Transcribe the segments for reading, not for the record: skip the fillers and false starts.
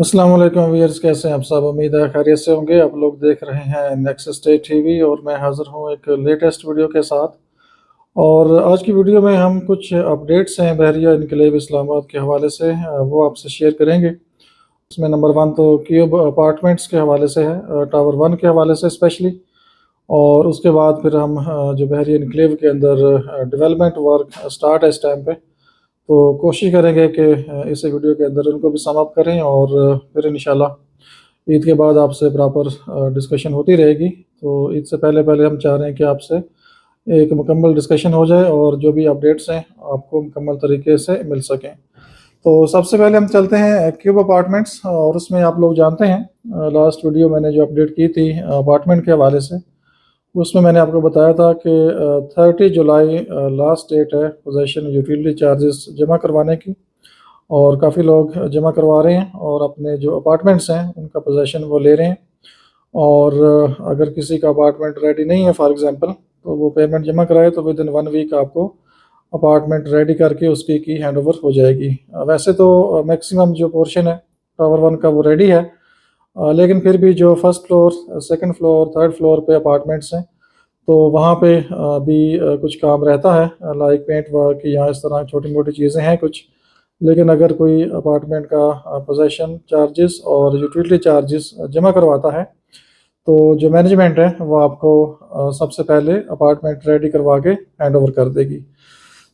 अस्सलाम वालेकुम व्यूअर्स, कैसे हैं आप सब। उम्मीद है खैरियत से होंगे। आप लोग देख रहे हैं नेक्स्ट स्टेट टीवी और मैं हाज़िर हूं एक लेटेस्ट वीडियो के साथ। और आज की वीडियो में हम कुछ अपडेट्स हैं बहरिया इनकलेव इस्लामाबाद के हवाले से वो आपसे शेयर करेंगे। इसमें नंबर वन तो क्यूब अपार्टमेंट्स के हवाले से है, टावर वन के हवाले से स्पेशली। और उसके बाद फिर हम जो बहरिया इनकलेव के अंदर डेवलपमेंट वर्क स्टार्ट है इस टाइम पे, तो कोशिश करेंगे कि इस वीडियो के अंदर उनको भी सम अप करें और फिर इंशाल्लाह ईद के बाद आपसे प्रॉपर डिस्कशन होती रहेगी। तो ईद से पहले पहले हम चाह रहे हैं कि आपसे एक मुकम्मल डिस्कशन हो जाए और जो भी अपडेट्स हैं आपको मुकम्मल तरीके से मिल सकें। तो सबसे पहले हम चलते हैं क्यूब अपार्टमेंट्स, और उसमें आप लोग जानते हैं लास्ट वीडियो मैंने जो अपडेट की थी अपार्टमेंट के हवाले से, उसमें मैंने आपको बताया था कि 30 जुलाई लास्ट डेट है पोजेसन यूटिलिटी चार्जेस जमा करवाने की। और काफ़ी लोग जमा करवा रहे हैं और अपने जो अपार्टमेंट्स हैं उनका पोजेसन वो ले रहे हैं। और अगर किसी का अपार्टमेंट रेडी नहीं है फॉर एग्ज़ाम्पल, तो वो पेमेंट जमा कराए तो विद इन 1 वीक आपको अपार्टमेंट रेडी करके उसकी की हैंड ओवर हो जाएगी। वैसे तो मैक्सिमम जो पोर्शन है टावर वन का वो रेडी है, लेकिन फिर भी जो first floor, second floor, third floor पे अपार्टमेंट्स हैं तो वहाँ पे भी कुछ काम रहता है, लाइक पेंट वर्क या इस तरह छोटी मोटी चीज़ें हैं कुछ। लेकिन अगर कोई अपार्टमेंट का पोजेसन चार्जेस और यूटिलिटी चार्जेस जमा करवाता है तो जो मैनेजमेंट है वो आपको सबसे पहले अपार्टमेंट रेडी करवा के हैंड ओवर कर देगी।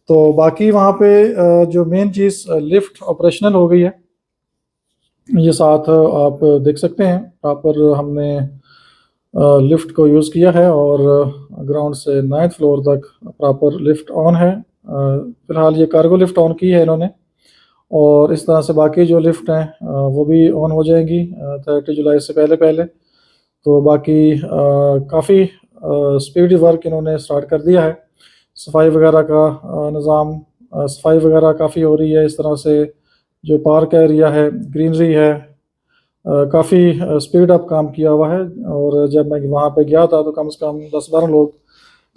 तो बाकी वहाँ पे जो मेन चीज़ लिफ्ट ऑपरेशनल हो गई है, ये साथ आप देख सकते हैं। प्रॉपर हमने लिफ्ट को यूज़ किया है और ग्राउंड से 9th फ्लोर तक प्रॉपर लिफ्ट ऑन है। फ़िलहाल ये कार्गो लिफ्ट ऑन की है इन्होंने, और इस तरह से बाकी जो लिफ्ट हैं वो भी ऑन हो जाएंगी 30 जुलाई से पहले पहले। तो बाकी काफ़ी स्पीड वर्क इन्होंने स्टार्ट कर दिया है। सफाई वगैरह का निज़ाम, सफाई वगैरह काफ़ी हो रही है। इस तरह से जो पार्क एरिया है, ग्रीनरी है, काफ़ी स्पीड अप काम किया हुआ है। और जब मैं वहाँ पे गया था तो कम से कम 10-12 लोग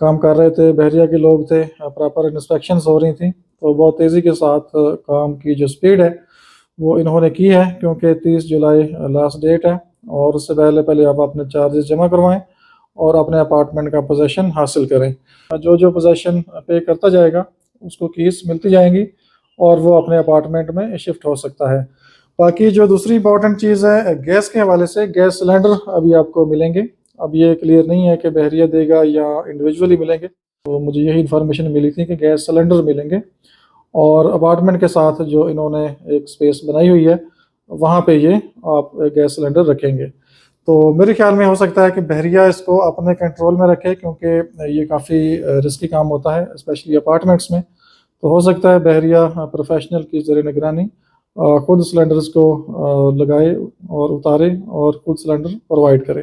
काम कर रहे थे, बहरिया के लोग थे, प्रॉपर इंस्पेक्शंस हो रही थी। तो बहुत तेज़ी के साथ काम की जो स्पीड है वो इन्होंने की है, क्योंकि 30 जुलाई लास्ट डेट है और उससे पहले पहले आप अपने चार्जेस जमा करवाएं और अपने अपार्टमेंट का पोजेसन हासिल करें। जो जो पोजेसन पे करता जाएगा उसको कीज़ मिलती जाएंगी और वो अपने अपार्टमेंट में शिफ्ट हो सकता है। बाकी जो दूसरी इंपॉर्टेंट चीज़ है गैस के हवाले से, गैस सिलेंडर अभी आपको मिलेंगे। अब ये क्लियर नहीं है कि बहरिया देगा या इंडिविजुअली मिलेंगे, तो मुझे यही इन्फॉर्मेशन मिली थी कि गैस सिलेंडर मिलेंगे। और अपार्टमेंट के साथ जो इन्होंने एक स्पेस बनाई हुई है वहाँ पे ये आप गैस सिलेंडर रखेंगे। तो मेरे ख्याल में हो सकता है कि बहरिया इसको अपने कंट्रोल में रखे, क्योंकि ये काफ़ी रिस्की काम होता है स्पेशली अपार्टमेंट्स में। तो हो सकता है बहरिया प्रोफेशनल की ज़रिए निगरानी खुद सिलेंडर्स को लगाए और उतारे और खुद सिलेंडर प्रोवाइड करे।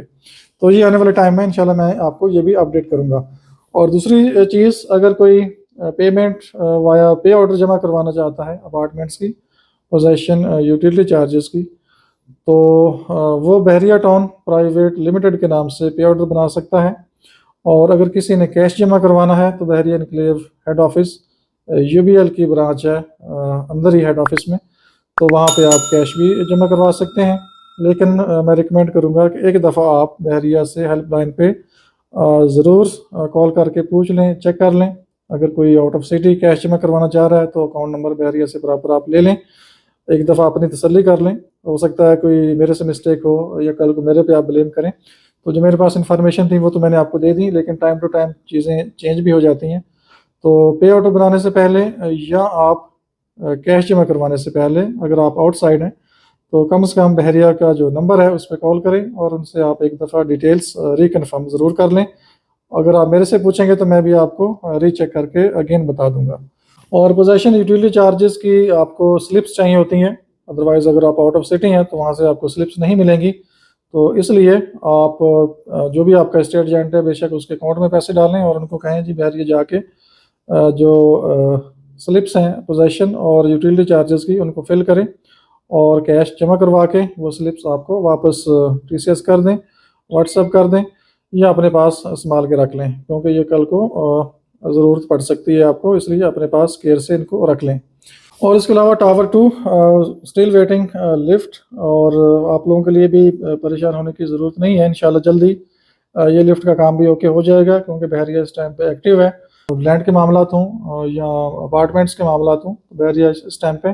तो ये आने वाले टाइम में इंशाल्लाह मैं आपको ये भी अपडेट करूँगा। और दूसरी चीज़, अगर कोई पेमेंट वाया पे ऑर्डर जमा करवाना चाहता है अपार्टमेंट्स की पोजेसन यूटिलिटी चार्जेस की, तो वो बहरिया टाउन प्राइवेट लिमिटेड के नाम से पे ऑर्डर बना सकता है। और अगर किसी ने कैश जमा करवाना है तो बहरिया इनक्लेव हेड ऑफिस यूबीएल की ब्रांच है अंदर ही हेड ऑफिस में, तो वहाँ पे आप कैश भी जमा करवा सकते हैं। लेकिन मैं रिकमेंड करूँगा कि एक दफ़ा आप बहरिया से हेल्पलाइन पे ज़रूर कॉल करके पूछ लें, चेक कर लें। अगर कोई आउट ऑफ सिटी कैश जमा करवाना चाह रहा है तो अकाउंट नंबर बहरिया से प्रॉपर आप ले लें, एक दफ़ा अपनी तसल्ली कर लें। हो सकता है कोई मेरे से मिस्टेक हो या कल को मेरे पे आप ब्लेम करें। तो जो मेरे पास इन्फॉर्मेशन थी वो तो मैंने आपको दे दी, लेकिन टाइम टू टाइम चीज़ें चेंज भी हो जाती हैं। तो पे आउट बनाने से पहले या आप कैश जमा करवाने से पहले अगर आप आउटसाइड हैं तो कम से कम बहरिया का जो नंबर है उस पर कॉल करें और उनसे आप एक दफ़ा डिटेल्स रिकन्फर्म ज़रूर कर लें। अगर आप मेरे से पूछेंगे तो मैं भी आपको रीचेक करके अगेन बता दूंगा। और पोजेसन यूटिलिटी चार्जेस की आपको स्लिप्स चाहिए होती हैं, अदरवाइज़ अगर आप आउट ऑफ सिटी हैं तो वहाँ से आपको स्लिप्स नहीं मिलेंगी। तो इसलिए आप जो भी आपका स्टेट एजेंट है बेशक उसके अकाउंट में पैसे डालें और उनको कहें जी बहरिया जाके जो स्लिप्स हैं पोजेसन और यूटिलिटी चार्जेस की उनको फिल करें और कैश जमा करवा के वो स्लिप्स आपको वापस टीसीएस कर दें, व्हाट्सएप कर दें या अपने पास संभाल के रख लें, क्योंकि ये कल को ज़रूरत पड़ सकती है आपको, इसलिए अपने पास केयर से इनको रख लें। और इसके अलावा टावर 2 स्टिल वेटिंग लिफ्ट, और आप लोगों के लिए भी परेशान होने की ज़रूरत नहीं है। इंशाल्लाह जल्दी ये लिफ्ट का काम भी ओके हो जाएगा, क्योंकि बहरिया इस टाइम पे एक्टिव है। लैंड के मामलात हों या अपार्टमेंट्स के मामलात हों, बहरिया इस टाइम पे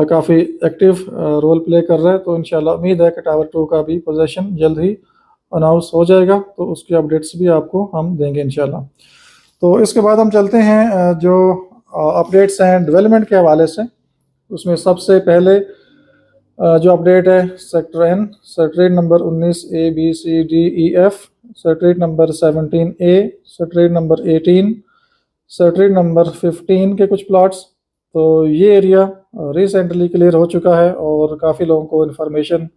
काफ़ी एक्टिव रोल प्ले कर रहा है। तो इंशाल्लाह उम्मीद है कि टावर 2 का भी पोजीशन जल्द ही अनाउंस हो जाएगा, तो उसकी अपडेट्स भी आपको हम देंगे इंशाल्लाह। तो इसके बाद हम चलते हैं जो अपडेट्स हैं डेवलपमेंट के हवाले से। उसमें सबसे पहले जो अपडेट है sector N, sector number 19 A B C D E F, sector number 17 A, sector number 18, sector number 15 के कुछ प्लॉट्स। तो ये एरिया रिसेंटली क्लियर हो चुका है और काफ़ी लोगों को इन्फॉर्मेशन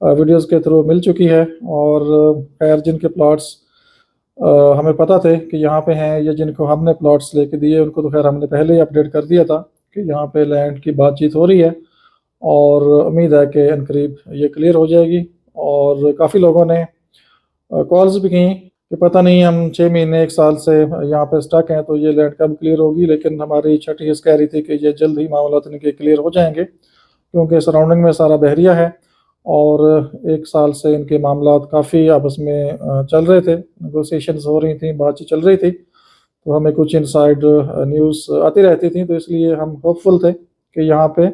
वीडियोस के थ्रू मिल चुकी है। और खैर जिनके प्लॉट्स हमें पता थे कि यहाँ पे हैं, या जिनको हमने प्लॉट्स लेके दिए उनको तो खैर हमने पहले ही अपडेट कर दिया था कि यहाँ पे लैंड की बातचीत हो रही है, और उम्मीद है कि अनकरीब ये क्लियर हो जाएगी। और काफ़ी लोगों ने कॉल्स भी की कि पता नहीं हम 6 महीने 1 साल से यहाँ पे स्टक हैं, तो ये लैंड कब क्लियर होगी। लेकिन हमारी छठी हिस्स कह रही थी कि ये जल्द ही मामला इनके क्लियर हो जाएंगे, क्योंकि सराउंडिंग में सारा बहरिया है और 1 साल से इनके मामला काफ़ी आपस में चल रहे थे, नेगोशिएशंस हो रही थी, बातचीत चल रही थी। तो हमें कुछ इनसाइड न्यूज़ आती रहती थी, तो इसलिए हम होपफुल थे कि यहाँ पे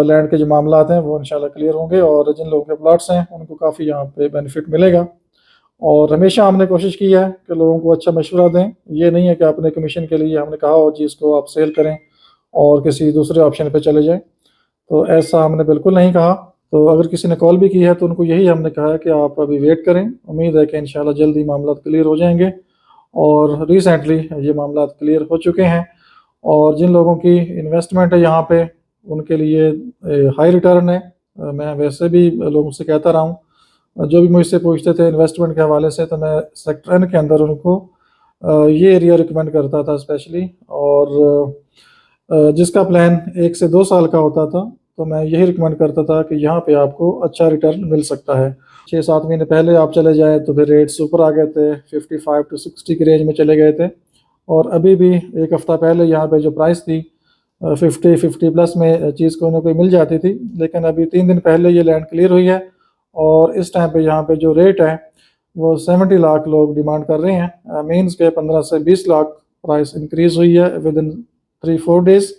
लैंड के जो मामला हैं वो इंशाल्लाह क्लियर होंगे, और जिन लोगों के प्लॉट्स हैं उनको काफ़ी यहाँ पे बेनिफिट मिलेगा। और हमेशा हमने कोशिश की है कि लोगों को अच्छा मशवरा दें। ये नहीं है कि अपने कमीशन के लिए हमने कहा हो जी इसको आप सेल करें और किसी दूसरे ऑप्शन पे चले जाएं, तो ऐसा हमने बिल्कुल नहीं कहा। तो अगर किसी ने कॉल भी की है तो उनको यही हमने कहा है कि आप अभी वेट करें, उम्मीद है कि इंशाल्लाह जल्दी मामला क्लियर हो जाएंगे। और रिसेंटली ये मामला क्लियर हो चुके हैं, और जिन लोगों की इन्वेस्टमेंट है यहाँ पे उनके लिए हाई रिटर्न है। मैं वैसे भी लोगों से कहता रहा हूँ, जो भी मुझसे पूछते थे इन्वेस्टमेंट के हवाले से, तो मैं सेक्टर एन के अंदर उनको ये एरिया रिकमेंड करता था स्पेशली। और जिसका प्लान 1 से 2 साल का होता था, तो मैं यही रिकमेंड करता था कि यहाँ पे आपको अच्छा रिटर्न मिल सकता है। 6-7 महीने पहले आप चले जाएँ तो फिर रेट्स ऊपर आ गए थे, 55 to 60 की रेंज में चले गए थे। और अभी भी 1 हफ़्ता पहले यहाँ पे जो प्राइस थी 50 प्लस में चीज़ कोई ना कोई मिल जाती थी। लेकिन अभी 3 दिन पहले ये लैंड क्लियर हुई है, और इस टाइम पे यहाँ पे जो रेट है वो 70 लाख लोग डिमांड कर रहे हैं। मीन्स के 15 से 20 लाख प्राइस इंक्रीज़ हुई है विद इन 3-4 डेज़।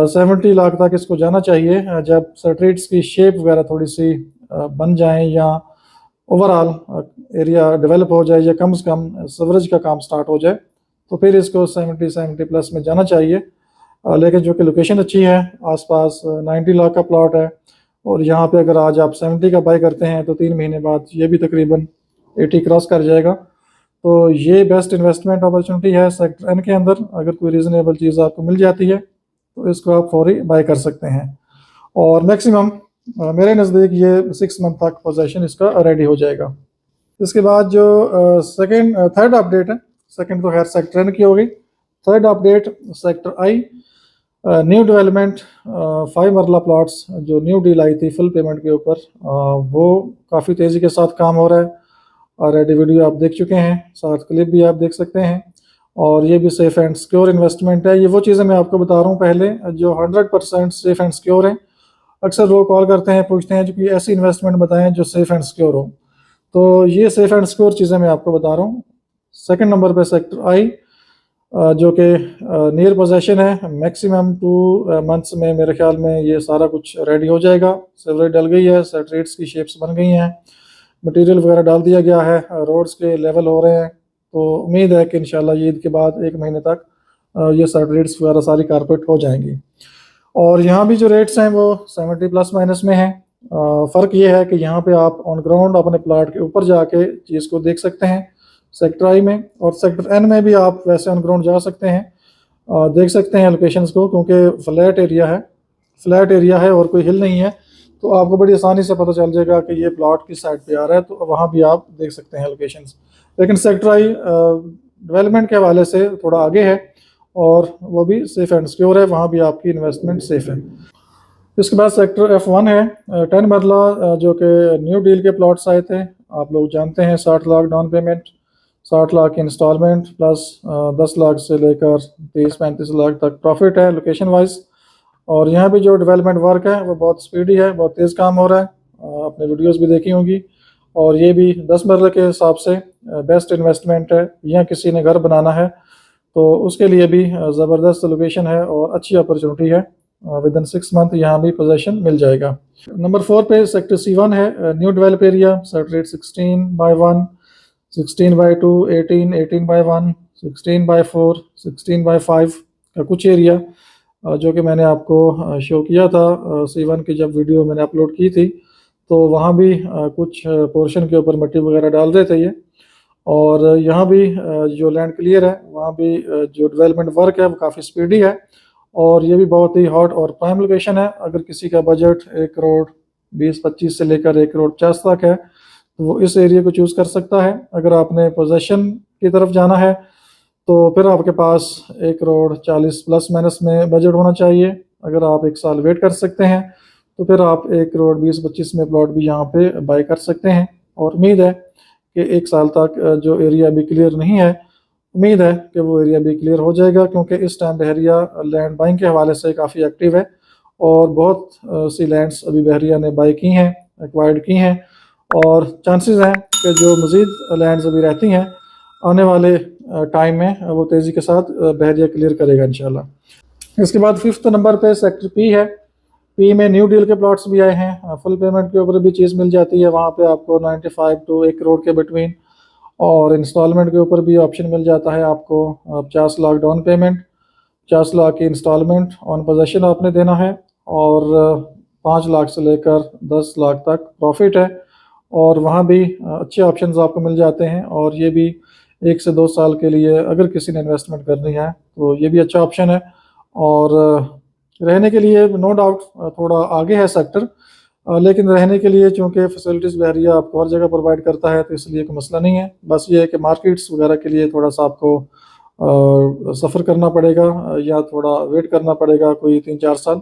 70 लाख तक इसको जाना चाहिए जब स्ट्रीट्स की शेप वगैरह थोड़ी सी बन जाएं, या ओवरऑल एरिया डेवलप हो जाए, या कम से कम सवरेज का काम स्टार्ट हो जाए, तो फिर इसको 70 प्लस में जाना चाहिए। लेकिन जो कि लोकेशन अच्छी है, आसपास 90 लाख का प्लॉट है, और यहाँ पे अगर आज आप 70 का बाई करते हैं तो 3 महीने बाद ये भी तकरीबन 80 क्रॉस कर जाएगा। तो ये बेस्ट इन्वेस्टमेंट अपॉर्चुनिटी है सेक्टर एन के अंदर। अगर कोई रीज़नेबल चीज़ आपको मिल जाती है तो इसको आप फौरी बाय कर सकते हैं, और मैक्सिमम मेरे नज़दीक ये 6 मंथ तक पोजीशन इसका रेडी हो जाएगा। इसके बाद जो थर्ड अपडेट है, सेकंड तो खैर सेक्टर एन की हो गई, थर्ड अपडेट सेक्टर आई, न्यू डेवलपमेंट 5 मरला प्लॉट्स जो न्यू डील आई थी फुल पेमेंट के ऊपर, वो काफ़ी तेज़ी के साथ काम हो रहा है। ऑलरेडी वीडियो आप देख चुके हैं, साथ क्लिप भी आप देख सकते हैं, और ये भी सेफ़ एंड सिक्योर इन्वेस्टमेंट है। ये वो चीज़ें मैं आपको बता रहा हूँ पहले जो 100% सेफ़ एंड सिक्योर हैं। अक्सर लोग कॉल करते हैं, पूछते हैं जो कि ऐसी इन्वेस्टमेंट बताएं जो सेफ़ एंड सिक्योर हो। तो ये सेफ़ एंड सिक्योर चीज़ें मैं आपको बता रहा हूँ। सेकंड नंबर पे सेक्टर आई, जो कि नियर पोजेशन है, मैक्सिमम 2 मंथ्स में मेरे ख्याल में ये सारा कुछ रेडी हो जाएगा। सेवरेज डल गई है, सेटरेट्स की शेप्स बन गई हैं, मटेरियल वगैरह डाल दिया गया है, रोड्स के लेवल हो रहे हैं। तो उम्मीद है कि इंशाल्लाह ईद के बाद 1 महीने तक ये सेटरेट्स वगैरह सारी कारपेट हो जाएंगी। और यहाँ भी जो रेट्स हैं वो 70 प्लस माइनस में हैं। फ़र्क ये है कि यहाँ पे आप ऑन ग्राउंड अपने प्लाट के ऊपर जाके चीज़ को देख सकते हैं सेक्टर आई में, और सेक्टर एन में भी आप वैसे ऑन ग्राउंड जा सकते हैं, देख सकते हैं लोकेशंस को, क्योंकि फ्लैट एरिया है और कोई हिल नहीं है, तो आपको बड़ी आसानी से पता चल जाएगा कि ये प्लॉट किस साइड पे आ रहा है, तो वहाँ भी आप देख सकते हैं लोकेशंस। लेकिन सेक्टर आई डेवलपमेंट के हवाले से थोड़ा आगे है, और वो भी सेफ़ एंड सिक्योर है, वहाँ भी आपकी इन्वेस्टमेंट सेफ़ है। इसके बाद सेक्टर F1 है, 10 मरला जो कि न्यू डील के प्लॉट्स आए थे, आप लोग जानते हैं, 60 लाख डाउन पेमेंट, 60 लाख की इंस्टॉलमेंट प्लस 10 लाख से लेकर 30-35 लाख तक प्रॉफिट है लोकेशन वाइज। और यहाँ भी जो डेवलपमेंट वर्क है वो बहुत स्पीडी है, बहुत तेज़ काम हो रहा है। आपने वीडियोस भी देखी होंगी। और ये भी 10 मरले के हिसाब से बेस्ट इन्वेस्टमेंट है। यहाँ किसी ने घर बनाना है तो उसके लिए भी ज़बरदस्त लोकेशन है और अच्छी अपॉर्चुनिटी है। विद इन 6 मंथ यहाँ भी पोजेसन मिल जाएगा। नंबर 4 पे सेक्टर C1 है, न्यू डेवलप एरिया, सेक्टर 16/1, 16/2, 18, 18/1, 16/4, 16/5 का कुछ एरिया जो कि मैंने आपको शो किया था C1 की जब वीडियो मैंने अपलोड की थी, तो वहाँ भी कुछ पोर्शन के ऊपर मिट्टी वगैरह डाल रहे थे ये। और यहाँ भी जो लैंड क्लियर है वहाँ भी जो डेवलपमेंट वर्क है वो काफ़ी स्पीडी है। और ये भी बहुत ही हॉट और प्राइम लोकेशन है। अगर किसी का बजट 1 करोड़ 20-25 से लेकर 1 करोड़ 50 तक है तो वो इस एरिया को चूज़ कर सकता है। अगर आपने पोजेसन की तरफ जाना है तो फिर आपके पास 1 करोड़ 40 प्लस माइनस में बजट होना चाहिए। अगर आप 1 साल वेट कर सकते हैं तो फिर आप 1 करोड़ 20-25 में प्लॉट भी यहाँ पे बाई कर सकते हैं। और उम्मीद है कि 1 साल तक जो एरिया अभी क्लियर नहीं है, उम्मीद है कि वो एरिया भी क्लियर हो जाएगा, क्योंकि इस टाइम बहरिया लैंड बाइंग के हवाले से काफ़ी एक्टिव है। और बहुत सी लैंड्स अभी बहरिया ने बाई की हैं, एक्वायर्ड की हैं। और चांसेस हैं कि जो मज़ीद लैंड्स अभी रहती हैं आने वाले टाइम में वो तेज़ी के साथ बहरिया क्लियर करेगा इंशाल्लाह। इसके बाद 5th नंबर पे सेक्टर P है। P में न्यू डील के प्लॉट्स भी आए हैं, फुल पेमेंट के ऊपर भी चीज़ मिल जाती है वहाँ पे आपको 95 to 1 करोड़ के बिटवीन। और इंस्टॉलमेंट के ऊपर भी ऑप्शन मिल जाता है आपको 50 लाख डाउन पेमेंट, 50 लाख की इंस्टॉलमेंट ऑन पोजेसन आपने देना है। और 5 लाख से लेकर 10 लाख तक प्रॉफिट है। और वहाँ भी अच्छे ऑप्शंस आपको मिल जाते हैं। और ये भी 1 से 2 साल के लिए अगर किसी ने इन्वेस्टमेंट करनी है तो ये भी अच्छा ऑप्शन है। और रहने के लिए नो डाउट थोड़ा आगे है सेक्टर, लेकिन रहने के लिए चूँकि फैसिलिटीज़ बहरिया आपको हर जगह प्रोवाइड करता है तो इसलिए कोई मसला नहीं है। बस ये है कि मार्केट्स वगैरह के लिए थोड़ा सा आपको सफ़र करना पड़ेगा या थोड़ा वेट करना पड़ेगा कोई 3-4 साल।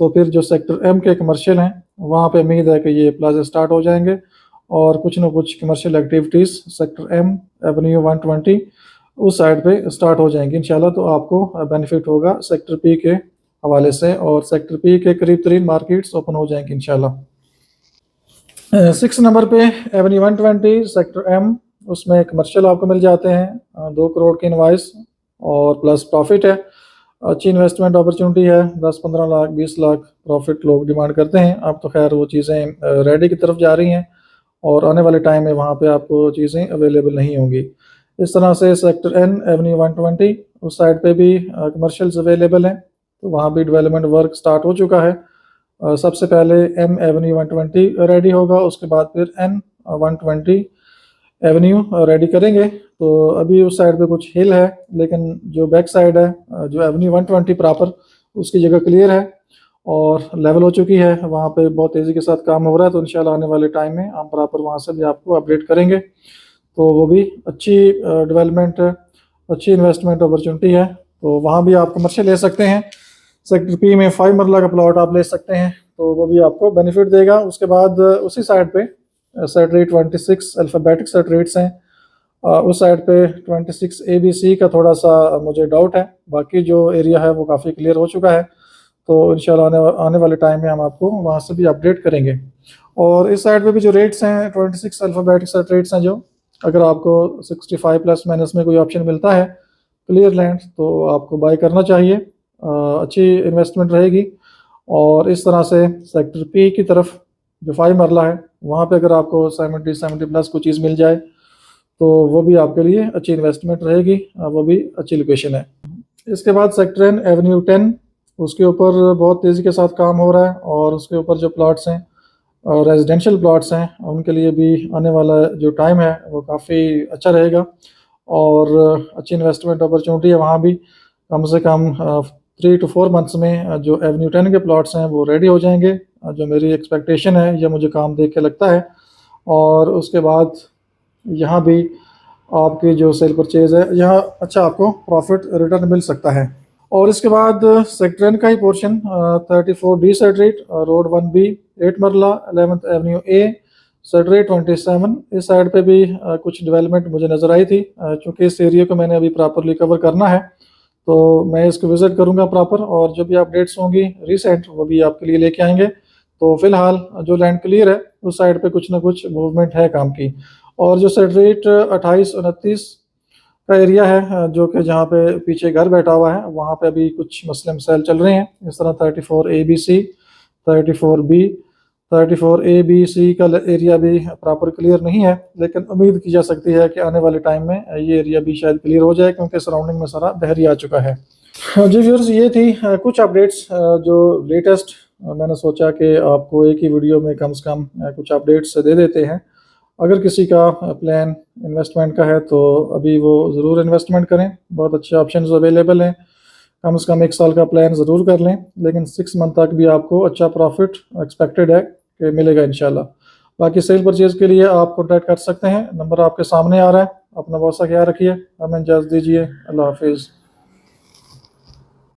तो फिर जो सेक्टर M के कमर्शियल हैं वहाँ पे उम्मीद है कि ये प्लाजा स्टार्ट हो जाएंगे और कुछ ना कुछ commercial activities sector M Avenue 120 उस साइड पे स्टार्ट हो जाएंगी इंशाल्लाह। तो आपको बेनिफिट होगा सेक्टर P के हवाले से। और सेक्टर P के करीब 3 मार्केट्स ओपन हो जाएंगी इंशाल्लाह। 6 नंबर पे एवेन्यू 120 सेक्टर M, उसमें कमर्शियल आपको मिल जाते हैं 2 करोड़ की इनवाइस और प्लस प्रॉफिट है। अच्छी इन्वेस्टमेंट अपॉर्चुनिटी है, 10-15 लाख 20 लाख प्रॉफिट लोग डिमांड करते हैं। अब तो खैर वो चीज़ें रेडी की तरफ जा रही हैं और आने वाले टाइम में वहाँ पे आपको चीज़ें अवेलेबल नहीं होंगी। इस तरह से सेक्टर N एवेन्यू 120 उस साइड पे भी कमर्शियल्स अवेलेबल हैं, तो वहाँ भी डेवलपमेंट वर्क स्टार्ट हो चुका है। सबसे पहले M एवेन्यू 120 रेडी होगा, उसके बाद फिर N 120 एवेन्यू रेडी करेंगे। तो अभी उस साइड पे कुछ हिल है, लेकिन जो बैक साइड है जो एवेन्यू 120 प्रॉपर उसकी जगह क्लियर है और लेवल हो चुकी है। वहाँ पे बहुत तेज़ी के साथ काम हो रहा है, तो इंशाल्लाह आने वाले टाइम में हम प्रॉपर वहाँ से भी आपको अपडेट करेंगे। तो वो भी अच्छी डेवलपमेंट, अच्छी इन्वेस्टमेंट अपॉर्चुनिटी है, तो वहाँ भी आप कमर्शियल ले सकते हैं। सेक्टर P में 5 मरला का प्लॉट आप ले सकते हैं, तो वो भी आपको बेनिफिट देगा। उसके बाद उसी साइड पे सेक्टर 26 अल्फ़ाबेटिक सेक्टरेट्स हैं, उस साइड पे 26 ABC का थोड़ा सा मुझे डाउट है, बाकी जो एरिया है वो काफ़ी क्लियर हो चुका है। तो इंशाल्लाह आने वाले टाइम में हम आपको वहाँ से भी अपडेट करेंगे। और इस साइड पे भी जो रेट्स हैं 26 अल्फ़ाबेटिक सेक्टरेट्स हैं, जो अगर आपको 65 प्लस माइनस में कोई ऑप्शन मिलता है क्लियर लैंड तो आपको बाय करना चाहिए, अच्छी इन्वेस्टमेंट रहेगी। और इस तरह से सेक्टर P की तरफ जो 5 मरला है वहाँ पे अगर आपको 70 प्लस कोई चीज़ मिल जाए तो वो भी आपके लिए अच्छी इन्वेस्टमेंट रहेगी, वो भी अच्छी लोकेशन है। इसके बाद सेक्टर N एवेन्यू 10, उसके ऊपर बहुत तेज़ी के साथ काम हो रहा है और उसके ऊपर जो प्लॉट्स हैं रेजिडेंशियल प्लॉट्स हैं उनके लिए भी आने वाला जो टाइम है वो काफ़ी अच्छा रहेगा और अच्छी इन्वेस्टमेंट अपॉर्चुनिटी है। वहाँ भी कम से कम 3 to 4 मंथ्स में जो एवेन्यू 10 के प्लॉट्स हैं वो रेडी हो जाएंगे, जो मेरी एक्सपेक्टेशन है, यह मुझे काम देख के लगता है। और उसके बाद यहाँ भी आपकी जो सेल परचेज़ है यहाँ अच्छा आपको प्रॉफिट रिटर्न मिल सकता है। और इसके बाद सेक्टर N का ही पोर्शन 34D सेक्टरेट रोड 1B 8 मरला 11th एवेन्यू A सेक्टर 27 इस साइड पे भी कुछ डेवलपमेंट मुझे नज़र आई थी। चूँकि इस एरिया को मैंने अभी प्रॉपरली कवर करना है, तो मैं इसको विज़िट करूँगा प्रॉपर, और जो भी अपडेट्स होंगी रिसेंट वो भी आपके लिए लेके आएंगे। तो फिलहाल जो लैंड क्लियर है उस साइड पे कुछ ना कुछ मूवमेंट है काम की। और जो सेक्टर 28-29 का एरिया है, जो कि जहाँ पे पीछे घर बैठा हुआ है, वहाँ पे अभी कुछ मसले मसाइल चल रहे हैं। इस तरह 34A, B, C, 34B, 34A, B, C का एरिया भी प्रॉपर क्लियर नहीं है, लेकिन उम्मीद की जा सकती है कि आने वाले टाइम में ये एरिया भी शायद क्लियर हो जाए, क्योंकि सराउंडिंग में सारा बहरी आ चुका है। जी व्यूअर्स, ये थी कुछ अपडेट्स जो लेटेस्ट मैंने सोचा कि आपको एक ही वीडियो में कम से कम कुछ अपडेट्स दे देते हैं। अगर किसी का प्लान इन्वेस्टमेंट का है तो अभी वो ज़रूर इन्वेस्टमेंट करें, बहुत अच्छे ऑप्शंस अवेलेबल हैं। कम से कम 1 साल का प्लान ज़रूर कर लें, लेकिन 6 मंथ तक भी आपको अच्छा प्रॉफिट एक्सपेक्टेड है कि मिलेगा इंशाल्लाह। बाकी सेल परचेज़ के लिए आप कॉन्टैक्ट कर सकते हैं, नंबर आपके सामने आ रहा है। अपना बहुत सा ख्याल रखिए, हमें इजाज़त दीजिए, अल्लाह हाफिज़।